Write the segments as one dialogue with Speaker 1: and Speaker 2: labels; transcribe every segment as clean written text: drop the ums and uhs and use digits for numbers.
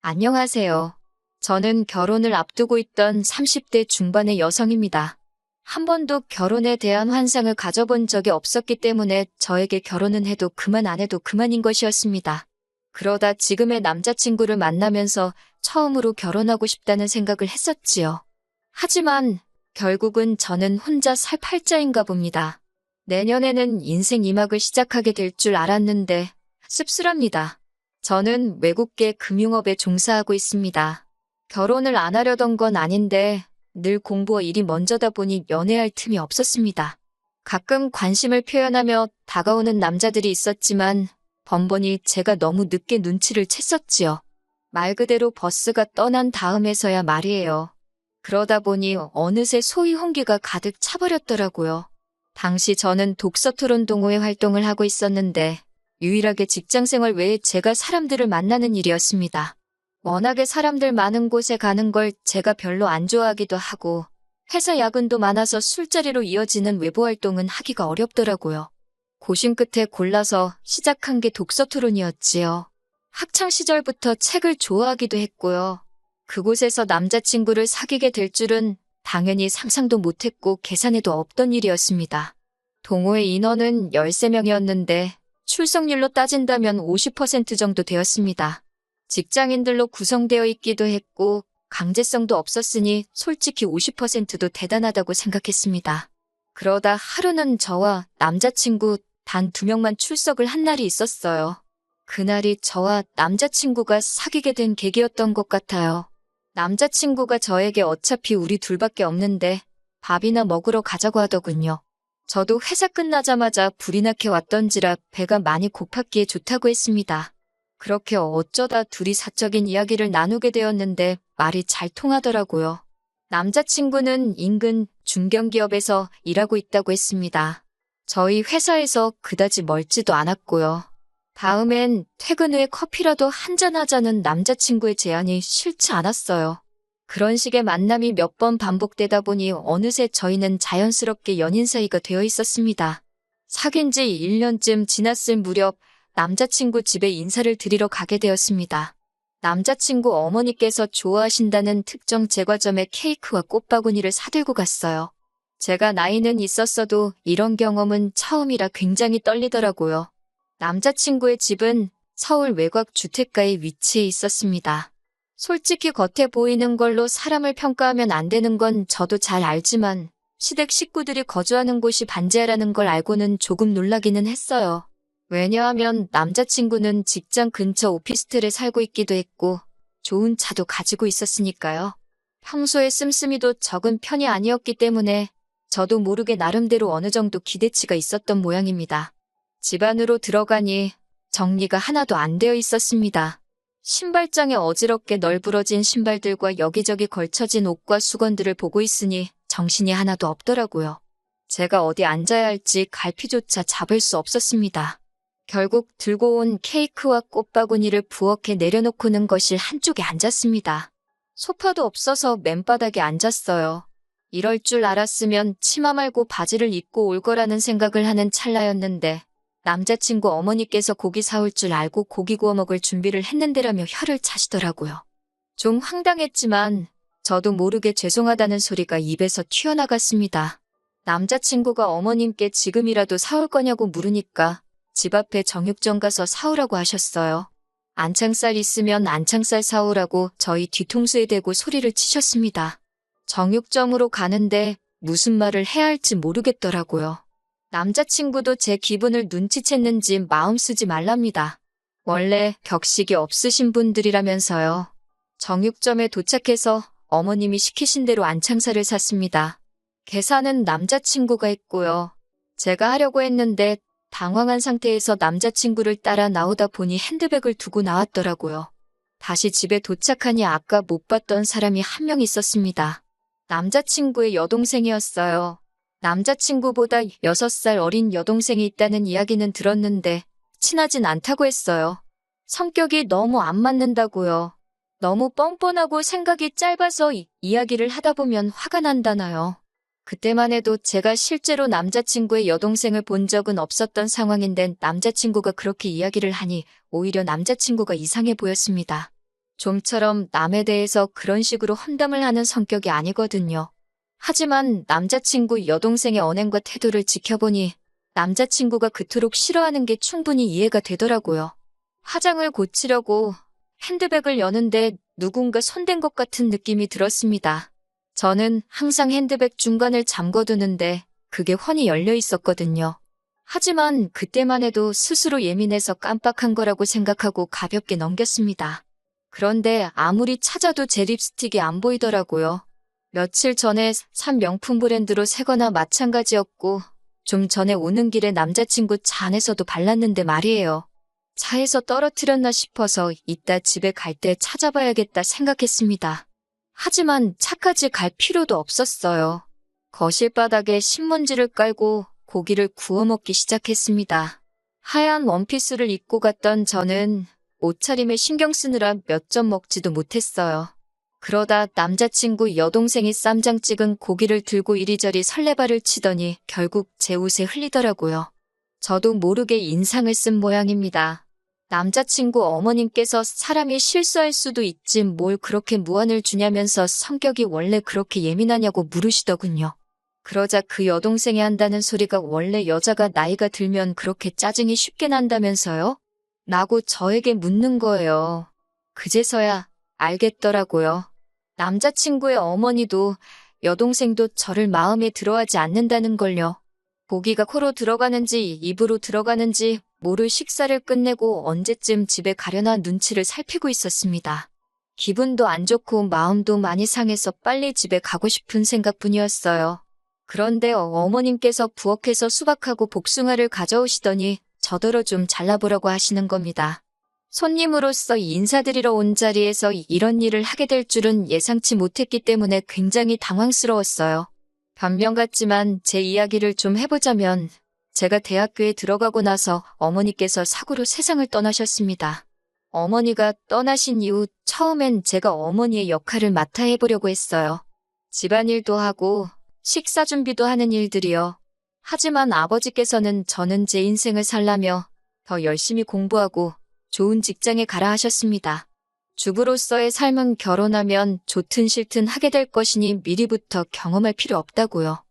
Speaker 1: 안녕하세요. 저는 결혼을 앞두고 있던 30대 중반의 여성입니다. 한 번도 결혼에 대한 환상을 가져본 적이 없었기 때문에 저에게 결혼은 해도 그만 안 해도 그만인 것이었습니다. 그러다 지금의 남자친구를 만나면서 처음으로 결혼하고 싶다는 생각을 했었지요. 하지만 결국은 저는 혼자 살 팔자인가 봅니다. 내년에는 인생 2막을 시작하게 될 줄 알았는데 씁쓸합니다. 저는 외국계 금융업에 종사하고 있습니다. 결혼을 안 하려던 건 아닌데 늘 공부와 일이 먼저다 보니 연애할 틈이 없었습니다. 가끔 관심을 표현하며 다가오는 남자들이 있었지만 번번이 제가 너무 늦게 눈치를 챘었지요. 말 그대로 버스가 떠난 다음에서야 말이에요. 그러다 보니 어느새 소위 홍기가 가득 차버렸더라고요. 당시 저는 독서토론 동호회 활동을 하고 있었는데 유일하게 직장생활 외에 제가 사람들을 만나는 일이었습니다. 워낙에 사람들 많은 곳에 가는 걸 제가 별로 안 좋아하기도 하고 회사 야근도 많아서 술자리로 이어지는 외부 활동은 하기가 어렵더라고요. 고심 끝에 골라서 시작한 게 독서토론이었지요. 학창시절부터 책을 좋아하기도 했고요. 그곳에서 남자친구를 사귀게 될 줄은 당연히 상상도 못했고 계산에도 없던 일이었습니다. 동호회 인원은 13명이었는데 출석률로 따진다면 50% 정도 되었습니다. 직장인들로 구성되어 있기도 했고 강제성도 없었으니 솔직히 50%도 대단하다고 생각했습니다. 그러다 하루는 저와 남자친구 단 2명만 출석을 한 날이 있었어요. 그날이 저와 남자친구가 사귀게 된 계기였던 것 같아요. 남자친구가 저에게 어차피 우리 둘밖에 없는데 밥이나 먹으러 가자고 하더군요. 저도 회사 끝나자마자 불이 나게 왔던지라 배가 많이 고팠기에 좋다고 했습니다. 그렇게 어쩌다 둘이 사적인 이야기를 나누게 되었는데 말이 잘 통하더라고요. 남자친구는 인근 중견기업에서 일하고 있다고 했습니다. 저희 회사에서 그다지 멀지도 않았고요. 다음엔 퇴근 후에 커피라도 한잔 하자는 남자친구의 제안이 싫지 않았어요. 그런 식의 만남이 몇 번 반복되다 보니 어느새 저희는 자연스럽게 연인 사이가 되어 있었습니다. 사귄 지 1년쯤 지났을 무렵 남자친구 집에 인사를 드리러 가게 되었습니다. 남자친구 어머니께서 좋아하신다는 특정 제과점에 케이크와 꽃바구니를 사들고 갔어요. 제가 나이는 있었어도 이런 경험은 처음이라 굉장히 떨리더라고요. 남자친구의 집은 서울 외곽 주택가에 위치해 있었습니다. 솔직히 겉에 보이는 걸로 사람을 평가하면 안 되는 건 저도 잘 알지만 시댁 식구들이 거주하는 곳이 반지하라는 걸 알고는 조금 놀라기는 했어요. 왜냐하면 남자친구는 직장 근처 오피스텔에 살고 있기도 했고 좋은 차도 가지고 있었으니까요. 평소에 씀씀이도 적은 편이 아니었기 때문에 저도 모르게 나름대로 어느 정도 기대치가 있었던 모양입니다. 집 안으로 들어가니 정리가 하나도 안 되어 있었습니다. 신발장에 어지럽게 널브러진 신발들과 여기저기 걸쳐진 옷과 수건들을 보고 있으니 정신이 하나도 없더라고요. 제가 어디 앉아야 할지 갈피조차 잡을 수 없었습니다. 결국 들고 온 케이크와 꽃바구니를 부엌에 내려놓고는 거실 한쪽에 앉았습니다. 소파도 없어서 맨바닥에 앉았어요. 이럴 줄 알았으면 치마 말고 바지를 입고 올 거라는 생각을 하는 찰나였는데 남자친구 어머니께서 고기 사올 줄 알고 고기 구워 먹을 준비를 했는데라며 혀를 차시더라고요. 좀 황당했지만 저도 모르게 죄송하다는 소리가 입에서 튀어나갔습니다. 남자친구가 어머님께 지금이라도 사올 거냐고 물으니까 집 앞에 정육점 가서 사오라고 하셨어요. 안창살 있으면 안창살 사오라고 저희 뒤통수에 대고 소리를 치셨습니다. 정육점으로 가는데 무슨 말을 해야 할지 모르겠더라고요. 남자친구도 제 기분을 눈치챘는지 마음 쓰지 말랍니다. 원래 격식이 없으신 분들이라면서요. 정육점에 도착해서 어머님이 시키신 대로 안창살을 샀습니다. 계산은 남자친구가 했고요. 제가 하려고 했는데 당황한 상태에서 남자친구를 따라 나오다 보니 핸드백을 두고 나왔더라고요. 다시 집에 도착하니 아까 못 봤던 사람이 한 명 있었습니다. 남자친구의 여동생이었어요. 남자친구보다 6살 어린 여동생이 있다는 이야기는 들었는데 친하진 않다고 했어요. 성격이 너무 안 맞는다고요. 너무 뻔뻔하고 생각이 짧아서 이야기를 하다 보면 화가 난다나요. 그때만 해도 제가 실제로 남자친구의 여동생을 본 적은 없었던 상황인데 남자친구가 그렇게 이야기를 하니 오히려 남자친구가 이상해 보였습니다. 좀처럼 남에 대해서 그런 식으로 험담을 하는 성격이 아니거든요. 하지만 남자친구 여동생의 언행과 태도를 지켜보니 남자친구가 그토록 싫어하는 게 충분히 이해가 되더라고요. 화장을 고치려고 핸드백을 여는데 누군가 손댄 것 같은 느낌이 들었습니다. 저는 항상 핸드백 중간을 잠궈두는데 그게 훤히 열려 있었거든요. 하지만 그때만 해도 스스로 예민해서 깜빡한 거라고 생각하고 가볍게 넘겼습니다. 그런데 아무리 찾아도 제 립스틱이 안 보이더라고요. 며칠 전에 산 명품 브랜드로 새거나 마찬가지였고 좀 전에 오는 길에 남자친구 차 안에서도 발랐는데 말이에요. 차에서 떨어뜨렸나 싶어서 이따 집에 갈 때 찾아봐야겠다 생각했습니다. 하지만 차까지 갈 필요도 없었어요. 거실 바닥에 신문지를 깔고 고기를 구워 먹기 시작했습니다. 하얀 원피스를 입고 갔던 저는 옷차림에 신경 쓰느라 몇 점 먹지도 못했어요. 그러다 남자친구 여동생이 쌈장 찍은 고기를 들고 이리저리 설레발을 치더니 결국 제 옷에 흘리더라고요. 저도 모르게 인상을 쓴 모양입니다. 남자친구 어머님께서 사람이 실수할 수도 있지 뭘 그렇게 무안을 주냐면서 성격이 원래 그렇게 예민하냐고 물으시더군요. 그러자 그 여동생이 한다는 소리가 원래 여자가 나이가 들면 그렇게 짜증이 쉽게 난다면서요? 라고 저에게 묻는 거예요. 그제서야 알겠더라고요. 남자친구의 어머니도 여동생도 저를 마음에 들어하지 않는다는 걸요. 고기가 코로 들어가는지 입으로 들어가는지 모를 식사를 끝내고 언제쯤 집에 가려나 눈치를 살피고 있었습니다. 기분도 안 좋고 마음도 많이 상해서 빨리 집에 가고 싶은 생각뿐이었어요. 그런데 어머님께서 부엌에서 수박하고 복숭아를 가져오시더니 저더러 좀 잘라보라고 하시는 겁니다. 손님으로서 인사드리러 온 자리에서 이런 일을 하게 될 줄은 예상치 못했기 때문에 굉장히 당황스러웠어요. 변명 같지만 제 이야기를 좀 해보자면 제가 대학교에 들어가고 나서 어머니께서 사고로 세상을 떠나셨습니다. 어머니가 떠나신 이후 처음엔 제가 어머니의 역할을 맡아 해보려고 했어요. 집안일도 하고 식사 준비도 하는 일들이요. 하지만 아버지께서는 저는 제 인생을 살라며 더 열심히 공부하고 좋은 직장에 가라 하셨습니다. 주부로서의 삶은 결혼하면 좋든 싫든 하게 될 것이니 미리부터 경험할 필요 없다고요.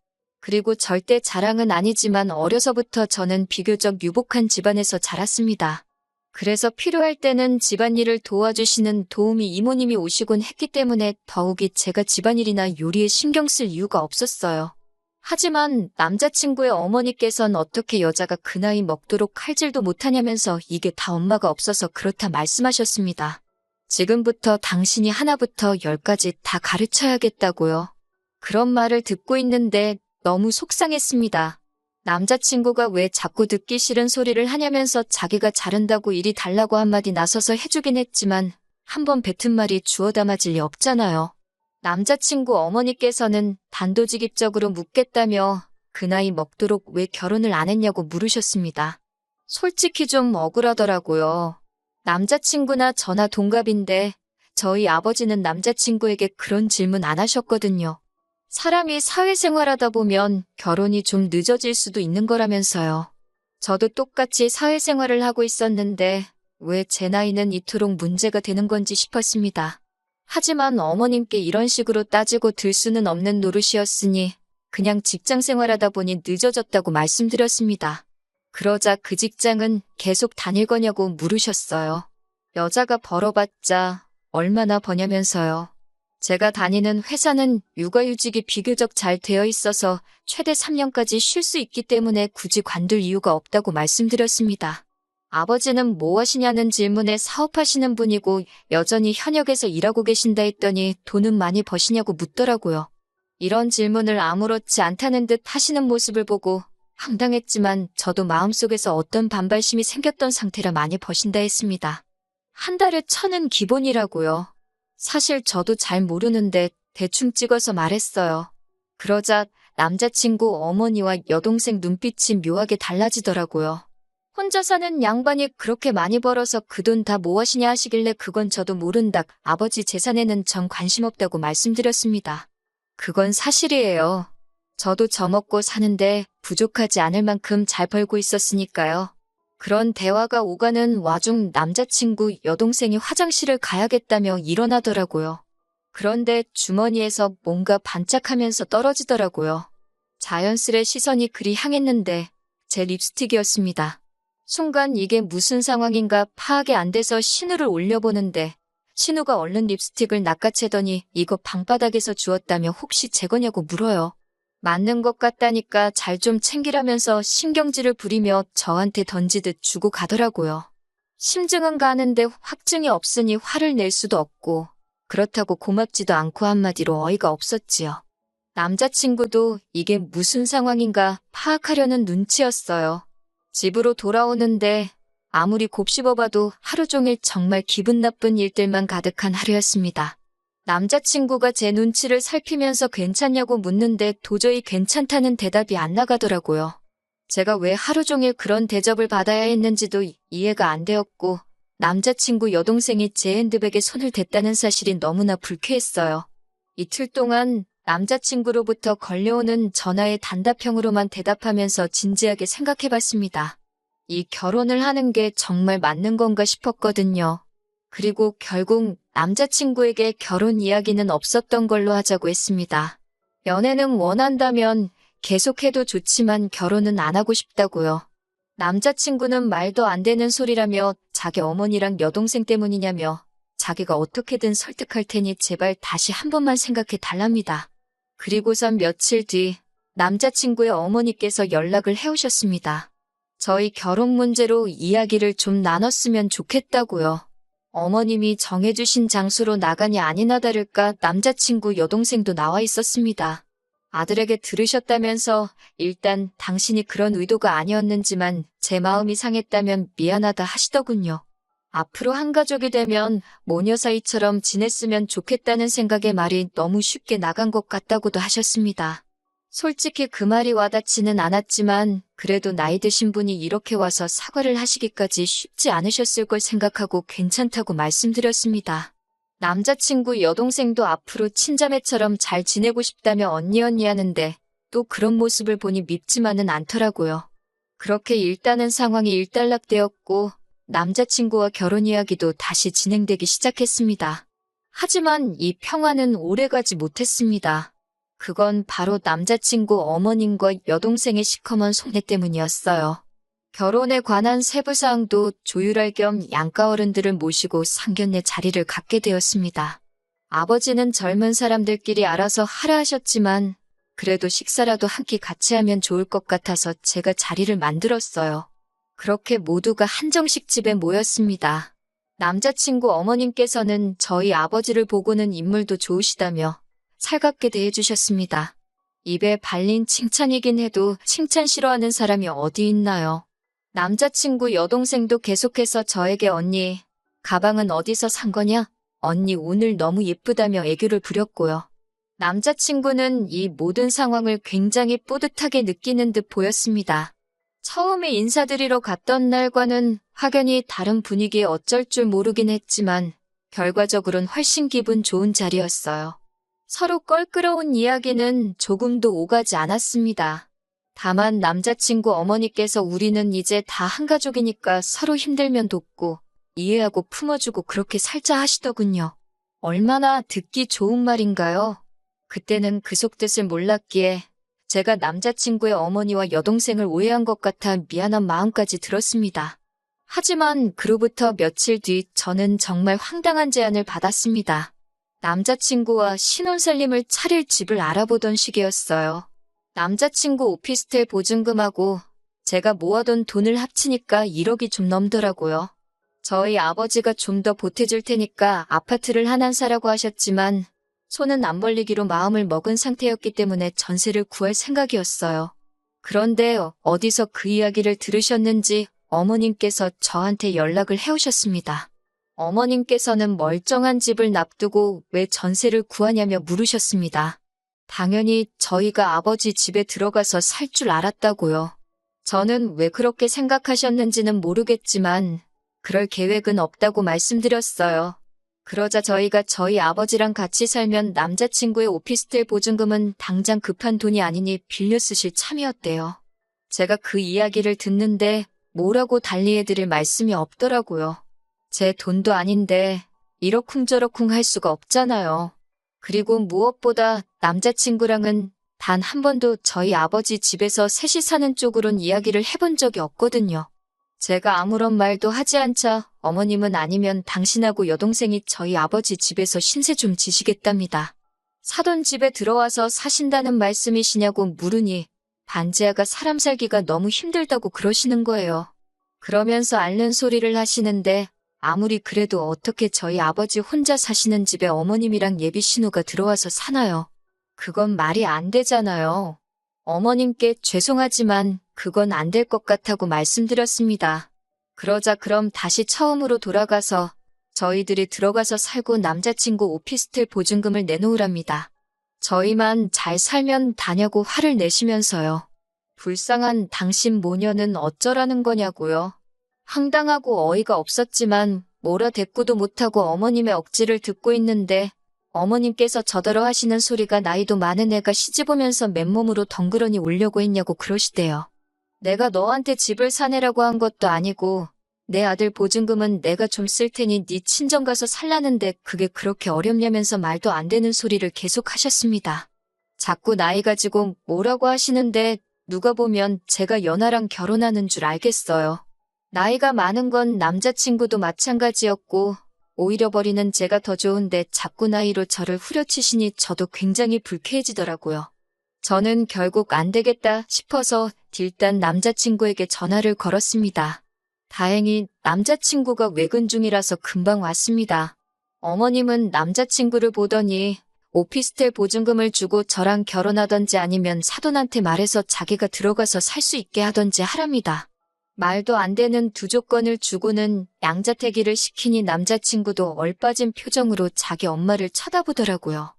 Speaker 1: 그리고 절대 자랑은 아니지만 어려서부터 저는 비교적 유복한 집안에서 자랐습니다. 그래서 필요할 때는 집안일을 도와주시는 도우미 이모님이 오시곤 했기 때문에 더욱이 제가 집안일이나 요리에 신경 쓸 이유가 없었어요. 하지만 남자친구의 어머니께선 어떻게 여자가 그 나이 먹도록 칼질도 못하냐면서 이게 다 엄마가 없어서 그렇다 말씀하셨습니다. 지금부터 당신이 하나부터 10까지 다 가르쳐야겠다고요. 그런 말을 듣고 있는데 너무 속상했습니다. 남자친구가 왜 자꾸 듣기 싫은 소리를 하냐면서 자기가 자른다고 일이 달라고 한마디 나서서 해주긴 했지만 한번 뱉은 말이 주워 담아질 리 없잖아요. 남자친구 어머니께서는 단도직입적으로 묻겠다며 그 나이 먹도록 왜 결혼을 안 했냐고 물으셨습니다. 솔직히 좀 억울하더라고요. 남자친구나 저나 동갑인데 저희 아버지는 남자친구에게 그런 질문 안 하셨거든요. 사람이 사회생활하다 보면 결혼이 좀 늦어질 수도 있는 거라면서요. 저도 똑같이 사회생활을 하고 있었는데 왜 제 나이는 이토록 문제가 되는 건지 싶었습니다. 하지만 어머님께 이런 식으로 따지고 들 수는 없는 노릇이었으니 그냥 직장 생활하다 보니 늦어졌다고 말씀드렸습니다. 그러자 그 직장은 계속 다닐 거냐고 물으셨어요. 여자가 벌어봤자 얼마나 버냐면서요. 제가 다니는 회사는 육아휴직이 비교적 잘 되어 있어서 최대 3년까지 쉴 수 있기 때문에 굳이 관둘 이유가 없다고 말씀드렸습니다. 아버지는 뭐 하시냐는 질문에 사업하시는 분이고 여전히 현역에서 일하고 계신다 했더니 돈은 많이 버시냐고 묻더라고요. 이런 질문을 아무렇지 않다는 듯 하시는 모습을 보고 황당했지만 저도 마음속에서 어떤 반발심이 생겼던 상태라 많이 버신다 했습니다. 한 달에 1,000은 기본이라고요. 사실 저도 잘 모르는데 대충 찍어서 말했어요. 그러자 남자친구 어머니와 여동생 눈빛이 묘하게 달라지더라고요. 혼자 사는 양반이 그렇게 많이 벌어서 그 돈 다 뭐 하시냐 하시길래 그건 저도 모른다. 아버지 재산에는 전 관심 없다고 말씀드렸습니다. 그건 사실이에요. 저도 저 먹고 사는데 부족하지 않을 만큼 잘 벌고 있었으니까요. 그런 대화가 오가는 와중 남자친구 여동생이 화장실을 가야겠다며 일어나더라고요. 그런데 주머니에서 뭔가 반짝하면서 떨어지더라고요. 자연스레 시선이 그리 향했는데 제 립스틱이었습니다. 순간 이게 무슨 상황인가 파악이 안 돼서 신우를 올려보는데 신우가 얼른 립스틱을 낚아채더니 이거 방바닥에서 주웠다며 혹시 제 거냐고 물어요. 맞는 것 같다니까 잘 좀 챙기라면서 신경질을 부리며 저한테 던지듯 주고 가더라고요. 심증은 가는데 확증이 없으니 화를 낼 수도 없고 그렇다고 고맙지도 않고 한마디로 어이가 없었지요. 남자친구도 이게 무슨 상황인가 파악하려는 눈치였어요. 집으로 돌아오는데 아무리 곱씹어봐도 하루 종일 정말 기분 나쁜 일들만 가득한 하루였습니다. 남자친구가 제 눈치를 살피면서 괜찮냐고 묻는데 도저히 괜찮다는 대답이 안 나가더라고요. 제가 왜 하루 종일 그런 대접을 받아야 했는지도 이해가 안 되었고 남자친구 여동생이 제 핸드백에 손을 댔다는 사실이 너무나 불쾌했어요. 이틀 동안 남자친구로부터 걸려오는 전화에 단답형으로만 대답하면서 진지하게 생각해봤습니다. 이 결혼을 하는 게 정말 맞는 건가 싶었거든요. 그리고 결국 남자친구에게 결혼 이야기는 없었던 걸로 하자고 했습니다. 연애는 원한다면 계속해도 좋지만 결혼은 안 하고 싶다고요. 남자친구는 말도 안 되는 소리라며 자기 어머니랑 여동생 때문이냐며 자기가 어떻게든 설득할 테니 제발 다시 한 번만 생각해 달랍니다. 그리고선 며칠 뒤 남자친구의 어머니께서 연락을 해오셨습니다. 저희 결혼 문제로 이야기를 좀 나눴으면 좋겠다고요. 어머님이 정해주신 장소로 나가니 아니나 다를까 남자친구 여동생도 나와 있었습니다. 아들에게 들으셨다면서 일단 당신이 그런 의도가 아니었는지만 제 마음이 상했다면 미안하다 하시더군요. 앞으로 한 가족이 되면 모녀 사이처럼 지냈으면 좋겠다는 생각에 말이 너무 쉽게 나간 것 같다고도 하셨습니다. 솔직히 그 말이 와닿지는 않았지만 그래도 나이 드신 분이 이렇게 와서 사과를 하시기까지 쉽지 않으셨을 걸 생각하고 괜찮다고 말씀드렸습니다. 남자친구 여동생도 앞으로 친자매처럼 잘 지내고 싶다며 언니 하는데 또 그런 모습을 보니 밉지만은 않더라고요. 그렇게 일단은 상황이 일단락되었고 남자친구와 결혼 이야기도 다시 진행되기 시작했습니다. 하지만 이 평화는 오래가지 못했습니다. 그건 바로 남자친구 어머님과 여동생의 시커먼 손해 때문이었어요. 결혼에 관한 세부사항도 조율할 겸 양가 어른들을 모시고 상견례 자리를 갖게 되었습니다. 아버지는 젊은 사람들끼리 알아서 하라 하셨지만 그래도 식사라도 한 끼 같이 하면 좋을 것 같아서 제가 자리를 만들었어요. 그렇게 모두가 한정식 집에 모였습니다. 남자친구 어머님께서는 저희 아버지를 보고는 인물도 좋으시다며 살갑게 대해주셨습니다. 입에 발린 칭찬이긴 해도 칭찬 싫어하는 사람이 어디 있나요? 남자친구 여동생도 계속해서 저에게 언니, 가방은 어디서 산 거냐? 언니 오늘 너무 예쁘다며 애교를 부렸고요. 남자친구는 이 모든 상황을 굉장히 뿌듯하게 느끼는 듯 보였습니다. 처음에 인사드리러 갔던 날과는 확연히 다른 분위기에 어쩔 줄 모르긴 했지만 결과적으로는 훨씬 기분 좋은 자리였어요. 서로 껄끄러운 이야기는 조금도 오가지 않았습니다. 다만 남자친구 어머니께서 우리는 이제 다 한 가족이니까 서로 힘들면 돕고 이해하고 품어주고 그렇게 살자 하시더군요. 얼마나 듣기 좋은 말인가요? 그때는 그 속뜻을 몰랐기에 제가 남자친구의 어머니와 여동생을 오해한 것 같아 미안한 마음까지 들었습니다. 하지만 그로부터 며칠 뒤 저는 정말 황당한 제안을 받았습니다. 남자친구와 신혼살림을 차릴 집을 알아보던 시기였어요. 남자친구 오피스텔 보증금하고 제가 모아둔 돈을 합치니까 1억이 좀 넘더라고요. 저희 아버지가 좀 더 보태줄 테니까 아파트를 하나 사라고 하셨지만 손은 안 벌리기로 마음을 먹은 상태였기 때문에 전세를 구할 생각이었어요. 그런데 어디서 그 이야기를 들으셨는지 어머님께서 저한테 연락을 해오셨습니다. 어머님께서는 멀쩡한 집을 납두고 왜 전세를 구하냐며 물으셨습니다. 당연히 저희가 아버지 집에 들어가서 살 줄 알았다고요. 저는 왜 그렇게 생각하셨는지는 모르겠지만 그럴 계획은 없다고 말씀드렸어요. 그러자 저희가 저희 아버지랑 같이 살면 남자친구의 오피스텔 보증금은 당장 급한 돈이 아니니 빌려 쓰실 참이었대요. 제가 그 이야기를 듣는데 뭐라고 달리해드릴 말씀이 없더라고요. 제 돈도 아닌데 이러쿵저러쿵 할 수가 없잖아요. 그리고 무엇보다 남자친구랑은 단 한 번도 저희 아버지 집에서 셋이 사는 쪽으론 이야기를 해본 적이 없거든요. 제가 아무런 말도 하지 않자 어머님은 아니면 당신하고 여동생이 저희 아버지 집에서 신세 좀 지시겠답니다. 사돈 집에 들어와서 사신다는 말씀이시냐고 물으니 반지하가 사람 살기가 너무 힘들다고 그러시는 거예요. 그러면서 앓는 소리를 하시는데 아무리 그래도 어떻게 저희 아버지 혼자 사시는 집에 어머님이랑 예비 신우가 들어와서 사나요? 그건 말이 안 되잖아요. 어머님께 죄송하지만 그건 안 될 것 같다고 말씀드렸습니다. 그러자 그럼 다시 처음으로 돌아가서 저희들이 들어가서 살고 남자친구 오피스텔 보증금을 내놓으랍니다. 저희만 잘 살면 다냐고 화를 내시면서요. 불쌍한 당신 모녀는 어쩌라는 거냐고요. 황당하고 어이가 없었지만 뭐라 대꾸도 못하고 어머님의 억지를 듣고 있는데 어머님께서 저더러 하시는 소리가 나이도 많은 애가 시집 오면서 맨몸으로 덩그러니 오려고 했냐고 그러시대요. 내가 너한테 집을 사내라고 한 것도 아니고 내 아들 보증금은 내가 좀 쓸 테니 네 친정 가서 살라는데 그게 그렇게 어렵냐면서 말도 안 되는 소리를 계속 하셨습니다. 자꾸 나이 가지고 뭐라고 하시는데 누가 보면 제가 연하랑 결혼하는 줄 알겠어요. 나이가 많은 건 남자친구도 마찬가지였고 오히려 버리는 제가 더 좋은데 자꾸 나이로 저를 후려치시니 저도 굉장히 불쾌해지더라고요. 저는 결국 안 되겠다 싶어서 일단 남자친구에게 전화를 걸었습니다. 다행히 남자친구가 외근 중이라서 금방 왔습니다. 어머님은 남자친구를 보더니 오피스텔 보증금을 주고 저랑 결혼하던지 아니면 사돈한테 말해서 자기가 들어가서 살 수 있게 하던지 하랍니다. 말도 안 되는 두 조건을 주고는 양자택일을 시키니 남자친구도 얼빠진 표정으로 자기 엄마를 쳐다보더라고요.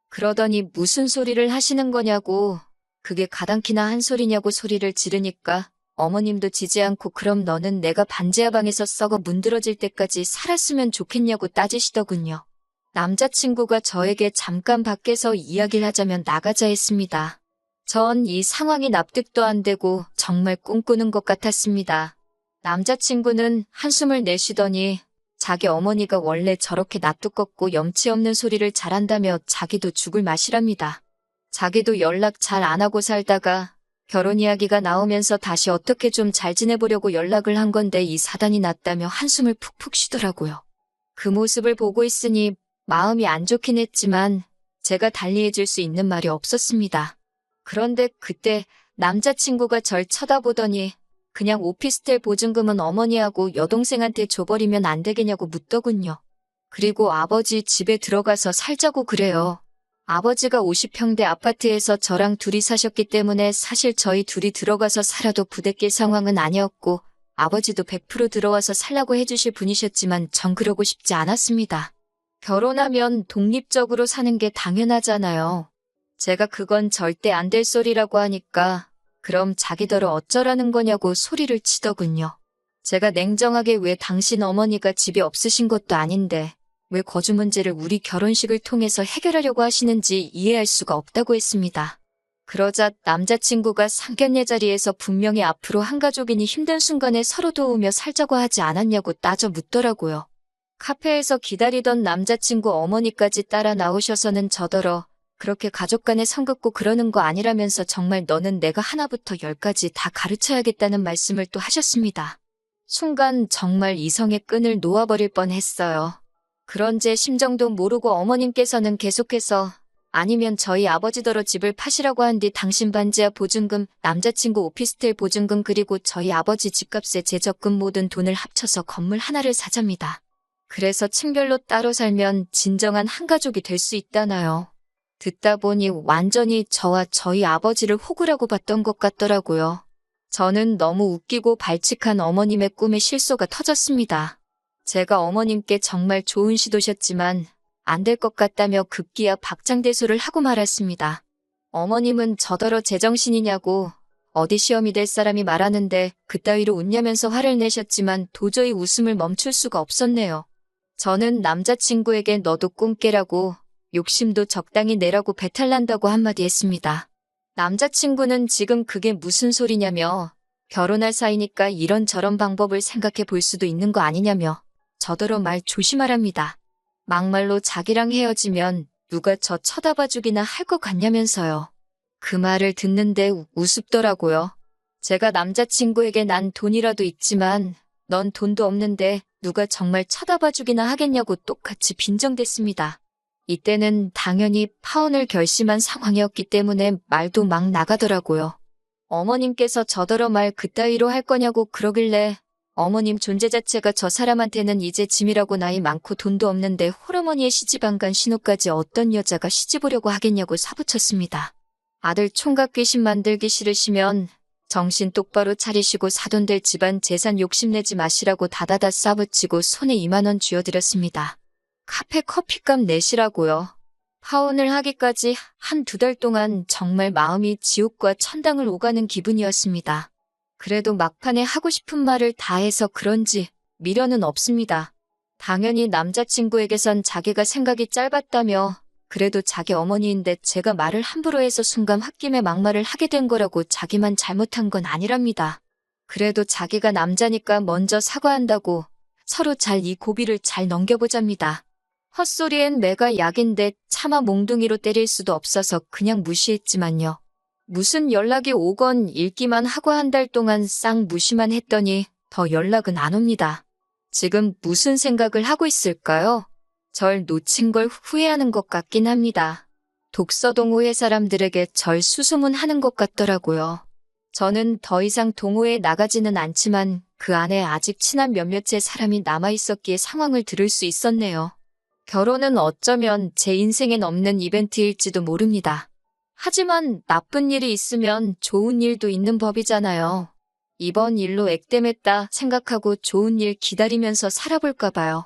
Speaker 1: 그러더니 무슨 소리를 하시는 거냐고, 그게 가당키나 한 소리냐고 소리를 지르니까 어머님도 지지 않고 그럼 너는 내가 반지하 방에서 썩어 문드러질 때까지 살았으면 좋겠냐고 따지시더군요. 남자친구가 저에게 잠깐 밖에서 이야기를 하자면 나가자 했습니다. 전 이 상황이 납득도 안 되고 정말 꿈꾸는 것 같았습니다. 남자친구는 한숨을 내쉬더니 자기 어머니가 원래 저렇게 낯두껍고 염치 없는 소리를 잘한다며 자기도 죽을 맛이랍니다. 자기도 연락 잘 안 하고 살다가 결혼 이야기가 나오면서 다시 어떻게 좀 잘 지내보려고 연락을 한 건데 이 사단이 났다며 한숨을 푹푹 쉬더라고요. 그 모습을 보고 있으니 마음이 안 좋긴 했지만 제가 달리해줄 수 있는 말이 없었습니다. 그런데 그때 남자친구가 절 쳐다보더니 그냥 오피스텔 보증금은 어머니하고 여동생한테 줘버리면 안 되겠냐고 묻더군요. 그리고 아버지 집에 들어가서 살자고 그래요. 아버지가 50평대 아파트에서 저랑 둘이 사셨기 때문에 사실 저희 둘이 들어가서 살아도 부대낄 상황은 아니었고 아버지도 100% 들어와서 살라고 해주실 분이셨지만 전 그러고 싶지 않았습니다. 결혼하면 독립적으로 사는 게 당연하잖아요. 제가 그건 절대 안 될 소리라고 하니까 그럼 자기더러 어쩌라는 거냐고 소리를 치더군요. 제가 냉정하게 왜 당신 어머니가 집이 없으신 것도 아닌데 왜 거주 문제를 우리 결혼식을 통해서 해결하려고 하시는지 이해할 수가 없다고 했습니다. 그러자 남자친구가 상견례 자리에서 분명히 앞으로 한 가족이니 힘든 순간에 서로 도우며 살자고 하지 않았냐고 따져 묻더라고요. 카페에서 기다리던 남자친구 어머니까지 따라 나오셔서는 저더러 그렇게 가족 간에 선 긋고 그러는 거 아니라면서 정말 너는 내가 하나부터 열까지 다 가르쳐야겠다는 말씀을 또 하셨습니다. 순간 정말 이성의 끈을 놓아버릴 뻔했어요. 그런 제 심정도 모르고 어머님께서는 계속해서 아니면 저희 아버지더러 집을 파시라고 한 뒤 당신 반지하 보증금, 남자친구 오피스텔 보증금 그리고 저희 아버지 집값에 제 적금 모든 돈을 합쳐서 건물 하나를 사잡니다. 그래서 층별로 따로 살면 진정한 한 가족이 될 수 있다나요. 듣다 보니 완전히 저와 저희 아버지를 호구라고 봤던 것 같더라고요. 저는 너무 웃기고 발칙한 어머님의 꿈에 실소가 터졌습니다. 제가 어머님께 정말 좋은 시도셨지만 안 될 것 같다며 급기야 박장대소를 하고 말았습니다. 어머님은 저더러 제정신이냐고 어디 시험이 될 사람이 말하는데 그따위로 웃냐면서 화를 내셨지만 도저히 웃음을 멈출 수가 없었네요. 저는 남자친구에게 너도 꿈 깨라고 욕심도 적당히 내라고 배탈난다고 한마디 했습니다. 남자친구는 지금 그게 무슨 소리냐며 결혼할 사이니까 이런저런 방법을 생각해 볼 수도 있는 거 아니냐며 저더러 말 조심하랍니다. 막말로 자기랑 헤어지면 누가 저 쳐다봐 주기나 할 것 같냐면서요. 그 말을 듣는데 우습더라고요. 제가 남자친구에게 난 돈이라도 있지만 넌 돈도 없는데 누가 정말 쳐다봐 주기나 하겠냐고 똑같이 빈정댔습니다. 이때는 당연히 파혼을 결심한 상황이었기 때문에 말도 막 나가더라고요. 어머님께서 저더러 말 그따위로 할 거냐고 그러길래 어머님 존재 자체가 저 사람한테는 이제 짐이라고 나이 많고 돈도 없는데 홀어머니의 시집 안 간 신우까지 어떤 여자가 시집 오려고 하겠냐고 사부쳤습니다. 아들 총각 귀신 만들기 싫으시면 정신 똑바로 차리시고 사돈 될 집안 재산 욕심내지 마시라고 다다다 싸붙이고 손에 2만 원 쥐어드렸습니다. 카페 커피값 내시라고요. 파혼을 하기까지 한 2달 동안 정말 마음이 지옥과 천당을 오가는 기분이었습니다. 그래도 막판에 하고 싶은 말을 다 해서 그런지 미련은 없습니다. 당연히 남자친구에게선 자기가 생각이 짧았다며 그래도 자기 어머니인데 제가 말을 함부로 해서 순간 홧김에 막말을 하게 된 거라고 자기만 잘못한 건 아니랍니다. 그래도 자기가 남자니까 먼저 사과한다고 서로 잘 이 고비를 잘 넘겨보잡니다. 헛소리엔 매가 약인데 차마 몽둥이로 때릴 수도 없어서 그냥 무시했지만요. 무슨 연락이 오건 읽기만 하고 한 달 동안 싹 무시만 했더니 더 연락은 안 옵니다. 지금 무슨 생각을 하고 있을까요? 절 놓친 걸 후회하는 것 같긴 합니다. 독서 동호회 사람들에게 절 수소문하는 것 같더라고요. 저는 더 이상 동호회에 나가지는 않지만 그 안에 아직 친한 몇몇의 사람이 남아있었기에 상황을 들을 수 있었네요. 결혼은 어쩌면 제 인생엔 없는 이벤트일지도 모릅니다. 하지만 나쁜 일이 있으면 좋은 일도 있는 법이잖아요. 이번 일로 액땜했다 생각하고 좋은 일 기다리면서 살아볼까 봐요.